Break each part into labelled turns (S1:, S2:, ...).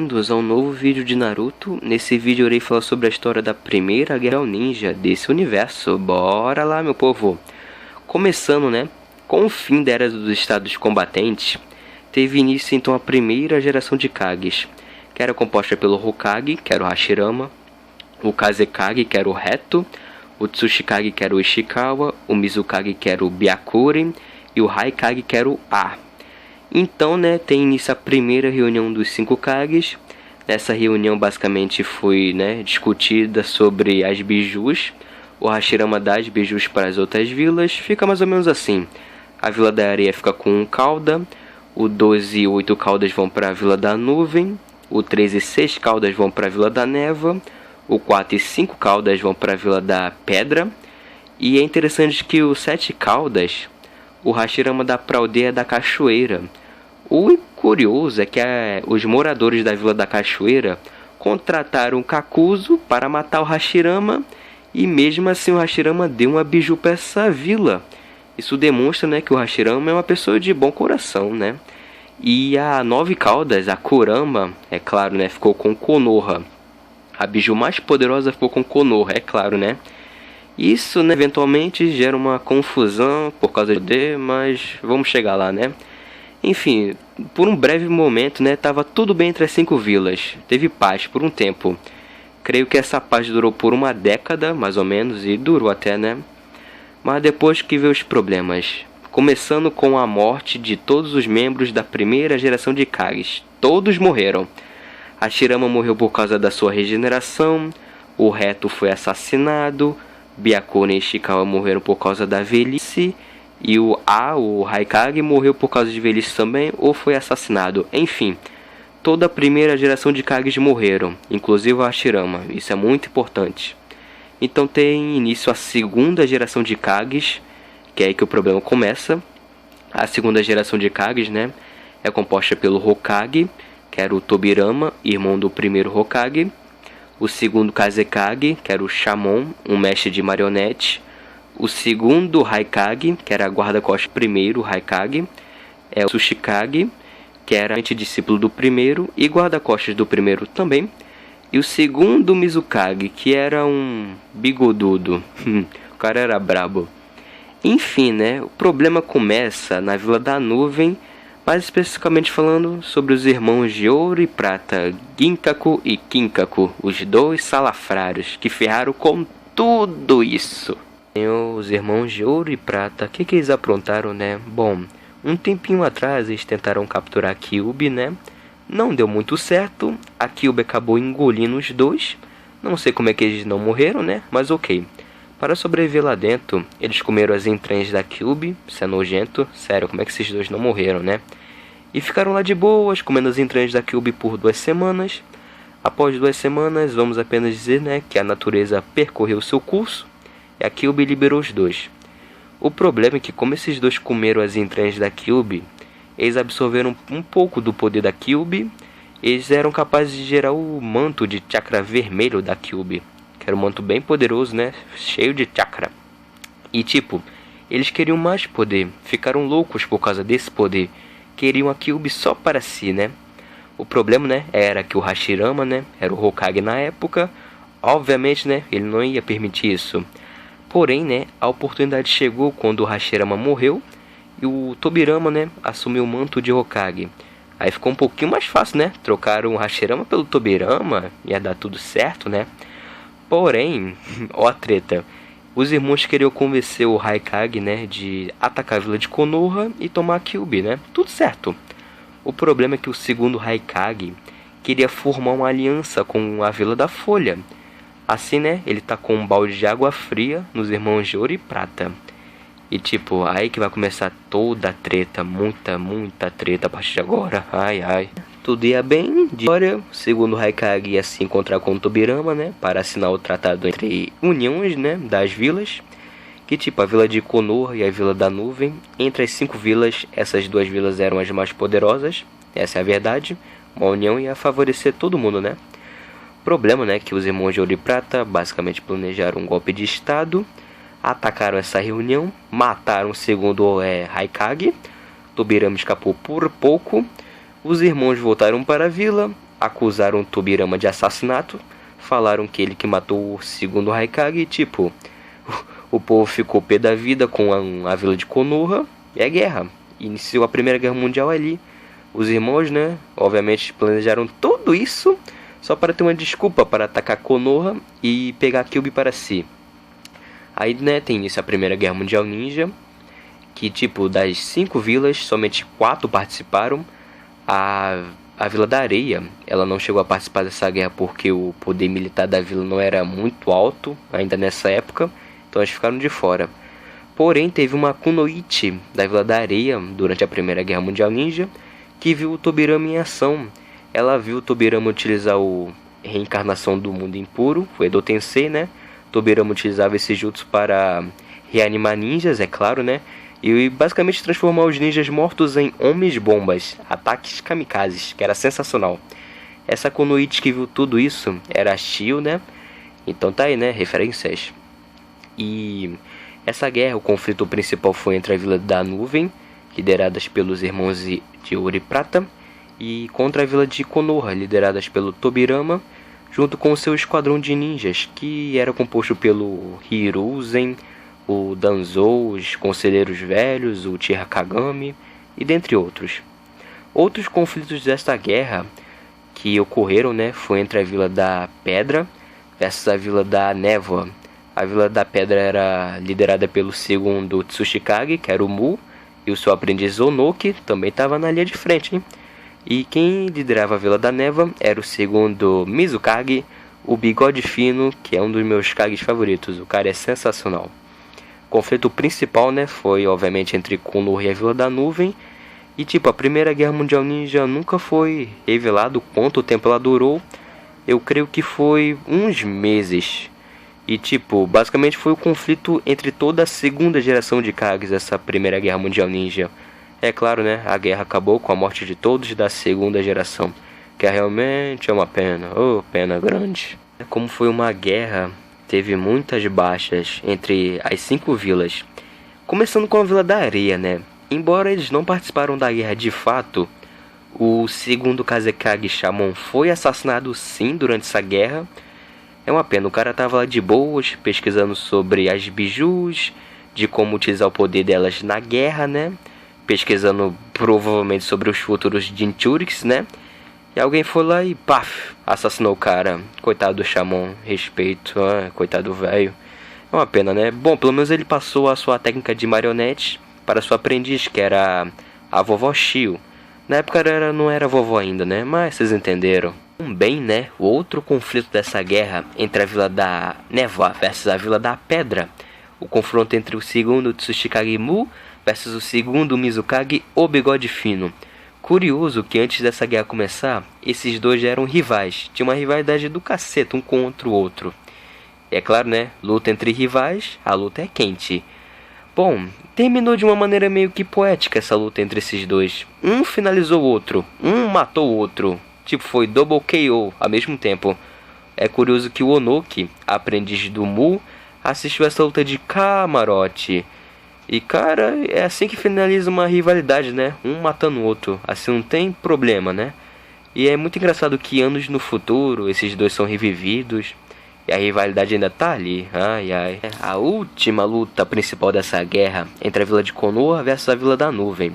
S1: Bem-vindos a um novo vídeo de Naruto. Nesse vídeo eu irei falar sobre a história da primeira guerra ninja desse universo. Bora lá, meu povo! Começando, né, com o fim da era dos estados combatentes, teve início então a primeira geração de Kages, que era composta pelo Hokage, que era o Hashirama, o Kazekage, que era o Reto, o Tsuchikage, que era o Ishikawa, o Mizukage, que era o Byakuren, e o Haikage, que era o A. Então, né, tem início a primeira reunião dos 5 Kages. Nessa reunião, basicamente, foi, né, discutida sobre as bijus. O Hashirama dá as bijus para as outras vilas. Fica mais ou menos assim. A Vila da Areia fica com 1 cauda. O 12 e 8 caudas vão para a Vila da Nuvem. O 13 e 6 caudas vão para a Vila da Neva. O 4 e 5 caudas vão para a Vila da Pedra. E é interessante que o 7 caudas, o Hashirama dá para a Aldeia da Cachoeira. O curioso é que os moradores da Vila da Cachoeira contrataram o Kakuzu para matar o Hashirama, e mesmo assim o Hashirama deu uma biju para essa vila. Isso demonstra, né, que o Hashirama é uma pessoa de bom coração, né? E a 9 caudas, a Kurama, é claro, né, ficou com Konoha. A biju mais poderosa ficou com Konoha, é claro, né? Isso, né, eventualmente gera uma confusão por causa de poder, mas vamos chegar lá, né? Enfim, por um breve momento, né, tava tudo bem entre as 5 vilas. Teve paz por um tempo. Creio que essa paz durou por uma década, mais ou menos, e durou até, né? Mas depois que veio os problemas. Começando com a morte de todos os membros da primeira geração de Kages. Todos morreram. Hashirama morreu por causa da sua regeneração. O Reto foi assassinado. Byakuren e Ishikawa morreram por causa da velhice. E o Haikage, morreu por causa de velhice também, ou foi assassinado. Enfim, toda a primeira geração de Kages morreram, inclusive o Hashirama. Isso é muito importante. Então tem início a segunda geração de Kages, que é aí que o problema começa. A segunda geração de Kages, né, é composta pelo Hokage, que era o Tobirama, irmão do primeiro Hokage. O segundo Kazekage, que era o Shamon, um mestre de marionete. O segundo Haikage, que era guarda-costas primeiro Haikage, é o Tsuchikage, que era antidiscípulo do primeiro e guarda-costas do primeiro também. E o segundo Mizukage, que era um bigodudo. O cara era brabo. Enfim, né, o problema começa na Vila da Nuvem, mais especificamente falando sobre os irmãos de Ouro e Prata, Ginkaku e Kinkaku, os 2 salafrários que ferraram com tudo isso. Os irmãos de Ouro e Prata, o que eles aprontaram, né? Bom, um tempinho atrás eles tentaram capturar a Kyuubi, né? Não deu muito certo, a Kyuubi acabou engolindo os 2. Não sei como é que eles não morreram, né? Mas ok. Para sobreviver lá dentro, eles comeram as entranhas da Kyuubi, isso é nojento. Sério, como é que esses 2 não morreram, né? E ficaram lá de boas, comendo as entranhas da Kyuubi por 2 semanas. Após 2 semanas, vamos apenas dizer, né, que a natureza percorreu seu curso. E a Kyuubi liberou os 2. O problema é que, como esses 2 comeram as entranhas da Kyuubi, eles absorveram um pouco do poder da Kyuubi. Eles eram capazes de gerar o manto de chakra vermelho da Kyuubi, que era um manto bem poderoso, né? Cheio de chakra. E tipo, eles queriam mais poder. Ficaram loucos por causa desse poder. Queriam a Kyuubi só para si, né? O problema, né, era que o Hashirama, né, era o Hokage na época. Obviamente, né, ele não ia permitir isso. Porém, né, a oportunidade chegou quando o Hashirama morreu e o Tobirama, né, assumiu o manto de Hokage. Aí ficou um pouquinho mais fácil, né? Trocaram o Hashirama pelo Tobirama, ia dar tudo certo, né? Porém, ó a treta. Os irmãos queriam convencer o Haikage, né, de atacar a vila de Konoha e tomar a Kyuubi, né? Tudo certo. O problema é que o segundo Haikage queria formar uma aliança com a Vila da Folha. Assim, né, ele tá com um balde de água fria nos irmãos de Ouro e Prata. E tipo, aí que vai começar toda a treta, muita treta a partir de agora. Ai, ai. Tudo ia bem, de história. Segundo o Haikage ia se encontrar com o Tobirama, né, para assinar o tratado entre uniões, né, das vilas. Que tipo, a vila de Konoha e a Vila da Nuvem. Entre as 5 vilas, essas 2 vilas eram as mais poderosas. Essa é a verdade. Uma união ia favorecer todo mundo, né. Problema, né, que os irmãos de Ouro e Prata basicamente planejaram um golpe de estado, atacaram essa reunião, mataram o segundo Haikage, Tobirama escapou por pouco, os irmãos voltaram para a vila, acusaram Tobirama de assassinato, falaram que ele que matou o segundo Raikage e tipo, o povo ficou pé da vida com a vila de Konoha e a guerra. Iniciou a Primeira Guerra Mundial ali. Os irmãos, né, obviamente planejaram tudo isso só para ter uma desculpa para atacar Konoha e pegar Kyuubi para si. Aí, né, tem início a Primeira Guerra Mundial Ninja, que tipo, das 5 vilas, somente 4 participaram. A Vila da Areia, ela não chegou a participar dessa guerra porque o poder militar da vila não era muito alto, ainda nessa época, então eles ficaram de fora. Porém, teve uma Kunoichi da Vila da Areia, durante a Primeira Guerra Mundial Ninja, que viu o Tobirama em ação. Ela viu o Tobirama utilizar o Reencarnação do Mundo Impuro, o Edo Tensei, né? Tobirama utilizava esse jutsu para reanimar ninjas, é claro, né? E basicamente transformar os ninjas mortos em homens-bombas, ataques kamikazes, que era sensacional. Essa Kunoichi que viu tudo isso era a Shio, né? Então tá aí, né? Referências. E essa guerra, o conflito principal foi entre a Vila da Nuvem, lideradas pelos irmãos de Ouro e Prata, e contra a vila de Konoha, lideradas pelo Tobirama, junto com o seu esquadrão de ninjas, que era composto pelo Hiruzen, o Danzou, os Conselheiros Velhos, o Uchiha Kagami, e dentre outros. Outros conflitos desta guerra que ocorreram, né, foi entre a Vila da Pedra versus a Vila da Névoa. A Vila da Pedra era liderada pelo segundo Tsuchikage, que era o Mu, e o seu aprendiz Onoki também estava na linha de frente, hein? E quem liderava a Vila da Névoa era o segundo Mizukage, o Bigode Fino, que é um dos meus Kages favoritos. O cara é sensacional. O conflito principal, né, foi obviamente entre Konoha e a Vila da Nuvem. E tipo, a Primeira Guerra Mundial Ninja nunca foi revelado quanto tempo ela durou. Eu creio que foi uns meses. E tipo, basicamente foi o conflito entre toda a segunda geração de Kages, essa Primeira Guerra Mundial Ninja. É claro, né, a guerra acabou com a morte de todos da segunda geração, que realmente é uma pena, pena grande. Como foi uma guerra, teve muitas baixas entre as 5 vilas. Começando com a Vila da Areia, né. Embora eles não participaram da guerra de fato, o segundo Kazekage Shamon foi assassinado sim durante essa guerra. É uma pena, o cara tava lá de boas, pesquisando sobre as bijus, de como utilizar o poder delas na guerra, né? Pesquisando provavelmente sobre os futuros Jinchuriki, né? E alguém foi lá e paf, assassinou o cara. Coitado do Shamon, respeito, coitado do velho. É uma pena, né? Bom, pelo menos ele passou a sua técnica de marionete para sua aprendiz, que era a vovó Shio. Na época não era vovó ainda, né? Mas vocês entenderam. Também, né, o outro conflito dessa guerra entre a Vila da Névoa versus a Vila da Pedra. O confronto entre o segundo Tsuchikage Mu versus o segundo Mizukage, o Bigode Fino. Curioso que antes dessa guerra começar, esses dois já eram rivais. Tinha uma rivalidade do cacete um contra o outro. E é claro, né, luta entre rivais, a luta é quente. Bom, terminou de uma maneira meio que poética essa luta entre esses dois. Um finalizou o outro, um matou o outro. Tipo, foi double KO ao mesmo tempo. É curioso que o Onoki, aprendiz do Mu, assistiu essa luta de camarote. E cara, é assim que finaliza uma rivalidade, né? Um matando o outro. Assim não tem problema, né? E é muito engraçado que anos no futuro, esses dois são revividos. E a rivalidade ainda tá ali. Ai, ai. A última luta principal dessa guerra entre a Vila de Konoha versus a Vila da Nuvem.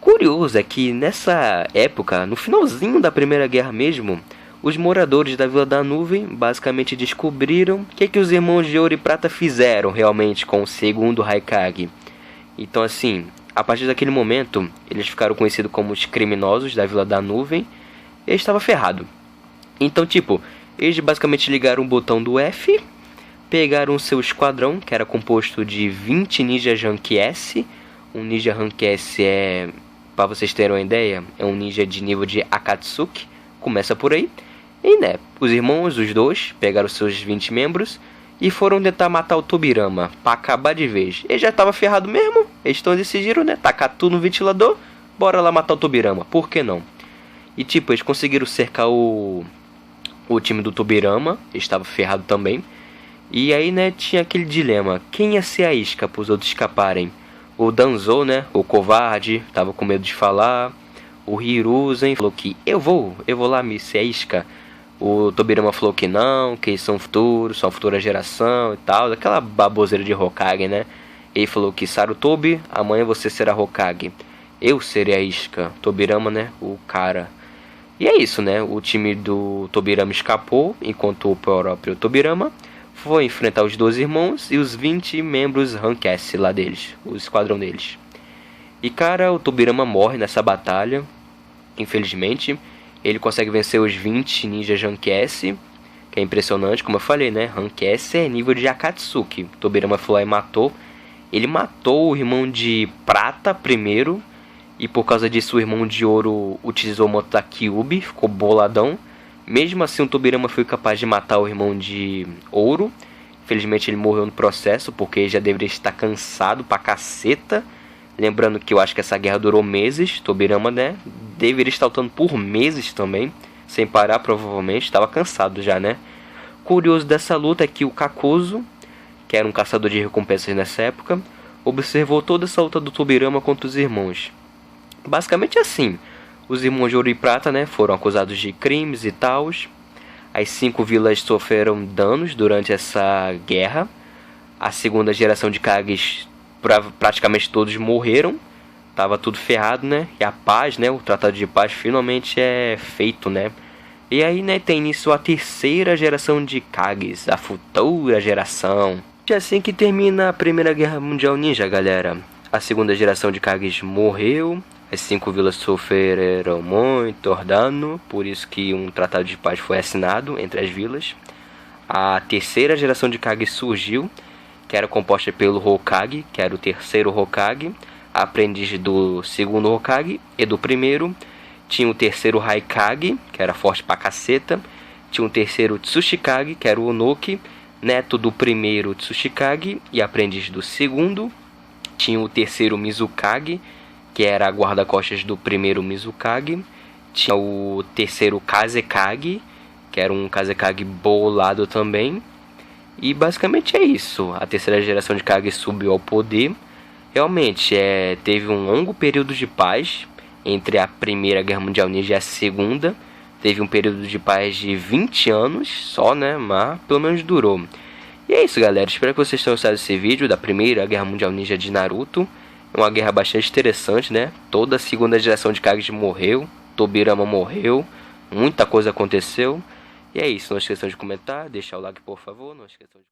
S1: Curioso é que nessa época, no finalzinho da Primeira Guerra mesmo, os moradores da Vila da Nuvem basicamente descobriram o que os irmãos de Ouro e Prata fizeram realmente com o segundo Raikage. Então assim, a partir daquele momento, eles ficaram conhecidos como os criminosos da Vila da Nuvem e estava ferrado. Então tipo, eles basicamente ligaram o botão do F, pegaram seu esquadrão, que era composto de 20 ninjas Rank S. Um ninja Rank S é... Para vocês terem uma ideia, é um ninja de nível de Akatsuki, começa por aí. E né, os irmãos, os dois, pegaram seus 20 membros e foram tentar matar o Tobirama, para acabar de vez. Ele já estava ferrado mesmo, eles estão decidiram, né, tacar tudo no ventilador, bora lá matar o Tobirama, por que não? E tipo, eles conseguiram cercar o time do Tobirama, estava ferrado também. E aí, né, tinha aquele dilema, quem ia ser a isca para os outros escaparem? O Danzou, né, o covarde, tava com medo de falar. O Hiruzen falou que eu vou lá me ser a isca. O Tobirama falou que não, que eles são futuros, são futura geração e tal. Aquela baboseira de Hokage, né? Ele falou que Sarutobi, amanhã você será Hokage. Eu serei a isca. Tobirama, né? O cara. E é isso, né? O time do Tobirama escapou, enquanto o próprio Tobirama foi enfrentar os 12 irmãos e os 20 membros Rank S lá deles, o esquadrão deles. E cara, o Tobirama morre nessa batalha, infelizmente. Ele consegue vencer os 20 ninjas Rank S, que é impressionante, como eu falei, né? Rank S é nível de Akatsuki. O Tobirama foi lá e matou. Ele matou o irmão de prata primeiro, e por causa disso o irmão de ouro utilizou o Mototakyubi, ficou boladão. Mesmo assim o Tobirama foi capaz de matar o irmão de ouro. Infelizmente ele morreu no processo, porque ele já deveria estar cansado pra caceta. Lembrando que eu acho que essa guerra durou meses. Tobirama, né, deveria estar lutando por meses também, sem parar provavelmente, estava cansado já, né. Curioso dessa luta é que o Kakuzu, que era um caçador de recompensas nessa época, observou toda essa luta do Tobirama contra os irmãos. Basicamente assim, os irmãos de Ouro e Prata, né, foram acusados de crimes e tal. As 5 vilas sofreram danos durante essa guerra. A segunda geração de Kages, praticamente todos morreram. Tava tudo ferrado, né? E a paz, né, o Tratado de Paz finalmente é feito, né? E aí, né, tem início a terceira geração de Kages, a futura geração. É assim que termina a Primeira Guerra Mundial Ninja, galera. A segunda geração de Kages morreu. As 5 vilas sofreram muito dano, por isso que um tratado de paz foi assinado entre as vilas. A terceira geração de Kage surgiu, que era composta pelo Hokage, que era o terceiro Hokage, aprendiz do segundo Hokage e do primeiro. Tinha o terceiro Raikage, que era forte pra caceta. Tinha o terceiro Tsuchikage, que era o Onoki, neto do primeiro Tsuchikage e aprendiz do segundo. Tinha o terceiro Mizukage, que era a guarda-costas do primeiro Mizukage. Tinha o terceiro Kazekage, que era um Kazekage bolado também. E basicamente é isso. A terceira geração de Kage subiu ao poder. Realmente, teve um longo período de paz entre a Primeira Guerra Mundial Ninja e a Segunda. Teve um período de paz de 20 anos só, né? Mas pelo menos durou. E é isso, galera. Espero que vocês tenham gostado desse vídeo da Primeira Guerra Mundial Ninja de Naruto. É uma guerra bastante interessante, né? Toda a segunda geração de Kage morreu. Tobirama morreu. Muita coisa aconteceu. E é isso. Não esqueçam de comentar. Deixar o like, por favor. Não esqueçam de...